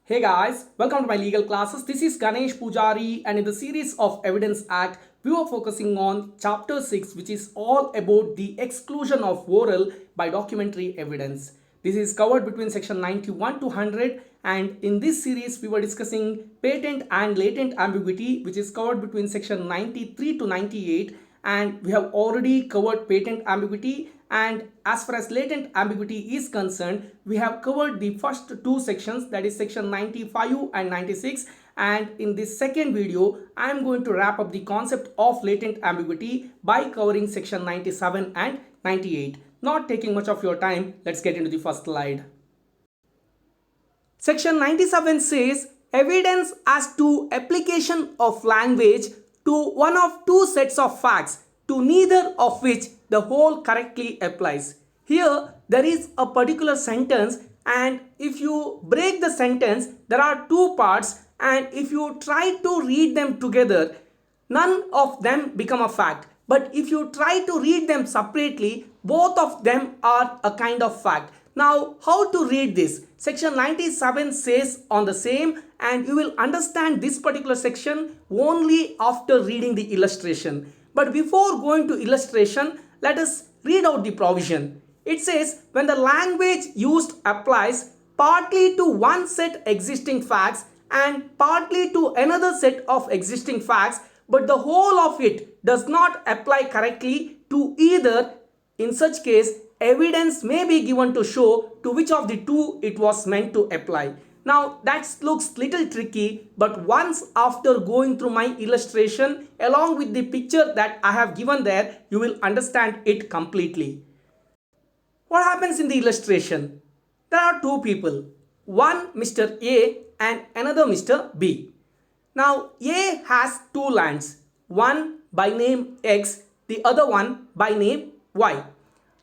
Hey guys, welcome to my legal classes. This is Ganesh Pujari, and in the series of Evidence Act, we are focusing on chapter 6, which is all about the exclusion of oral by documentary evidence. This is covered between section 91 to 100, and in this series we were discussing patent and latent ambiguity, which is covered between section 93 to 98, and we have already covered patent ambiguity. And as far as latent ambiguity is concerned, we have covered the first two sections, that is section 95 and 96. And in this second video, I am going to wrap up the concept of latent ambiguity by covering section 97 and 98. Not taking much of your time, let's get into the first slide. Section 97 says evidence as to application of language to one of two sets of facts, to neither of which the whole correctly applies. Here there is a particular sentence, and if you break the sentence, there are two parts, and if you try to read them together, none of them become a fact. But if you try to read them separately, both of them are a kind of fact. Now, how to read this? Section 97 says on the same, and you will understand this particular section only after reading the illustration. But before going to illustration, let us read out the provision. It says, when the language used applies partly to one set existing facts and partly to another set of existing facts, but the whole of it does not apply correctly to either, in such case, evidence may be given to show to which of the two it was meant to apply. Now that looks little tricky, but once after going through my illustration along with the picture that I have given there, you will understand it completely. What happens in the illustration? There are two people, one Mr. A and another Mr. B. Now A has two lands, one by name X, the other one by name Y.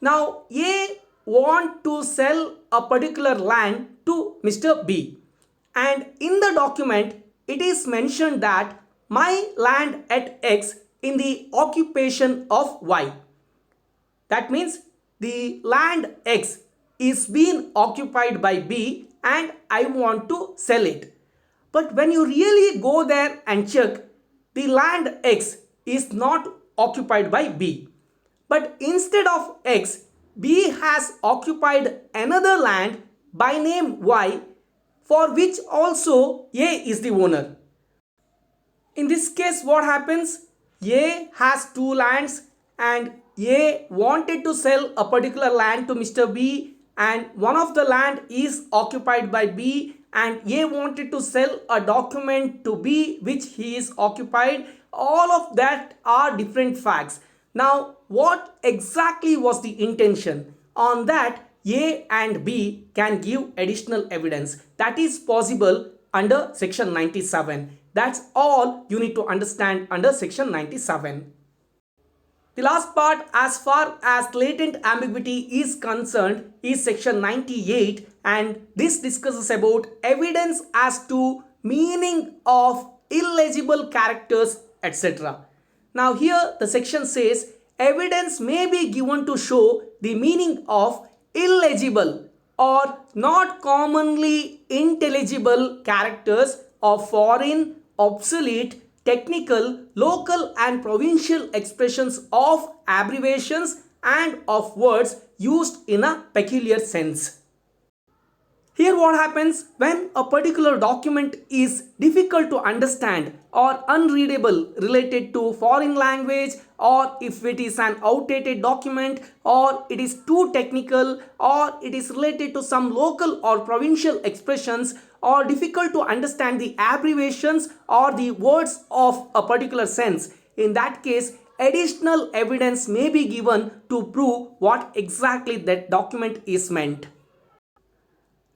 Now A want to sell a particular land to Mr. B, and in the document it is mentioned that my land at X in the occupation of Y. That means the land X is being occupied by B and I want to sell it. But when you really go there and check, the land X is not occupied by B. But instead of X, B has occupied another land by name Y, for which also A is the owner. In this case, what happens? A has two lands and A wanted to sell a particular land to Mr. B, and one of the land is occupied by B, and A wanted to sell a document to B which he is occupied. All of that are different facts. Now, what exactly was the intention? On that, A and B can give additional evidence. That is possible under section 97. That's all you need to understand under section 97. The last part as far as latent ambiguity is concerned is section 98, and this discusses about evidence as to meaning of illegible characters, etc. Now here the section says evidence may be given to show the meaning of illegible or not commonly intelligible characters of foreign, obsolete, technical, local and provincial expressions of abbreviations and of words used in a peculiar sense. Here what happens when a particular document is difficult to understand or unreadable related to foreign language, or if it is an outdated document, or it is too technical, or it is related to some local or provincial expressions, or difficult to understand the abbreviations or the words of a particular sense. In that case, additional evidence may be given to prove what exactly that document is meant.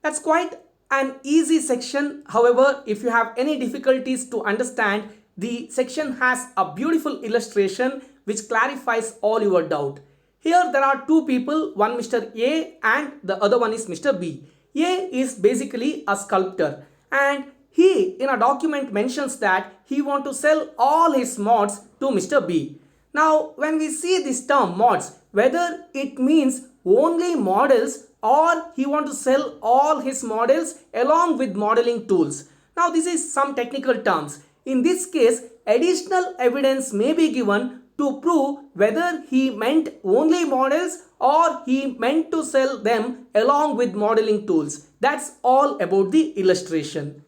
That's quite an easy section. However, if you have any difficulties to understand, the section has a beautiful illustration which clarifies all your doubt. Here there are two people, one Mr. A and the other one is Mr. B. A is basically a sculptor, and he in a document mentions that he want to sell all his mods to Mr. B. Now when we see this term mods, whether it means only models or he want to sell all his models along with modeling tools. Now this is some technical terms. In this case, additional evidence may be given to prove whether he meant only models or he meant to sell them along with modeling tools. That's all about the illustration.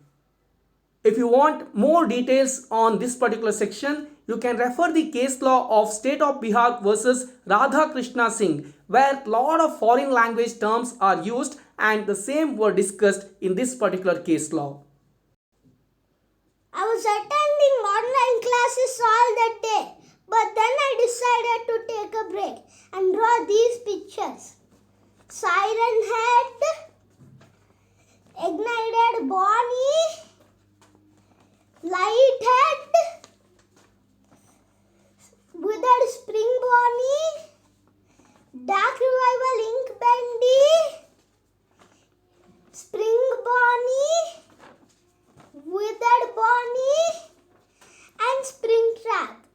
If you want more details on this particular section, you can refer the case law of State of Bihar versus Radha Krishna Singh, where lot of foreign language terms are used and the same were discussed in this particular case law. I was attending online classes all that day, but then I decided to take a break and draw these pictures. Siren head, ignited Bonnie, light head, withered spring Bonnie, dark revival ink bendy, spring Bonnie, withered Bonnie, and spring trap.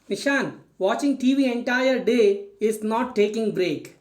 Nishan, watching TV entire day is not taking break.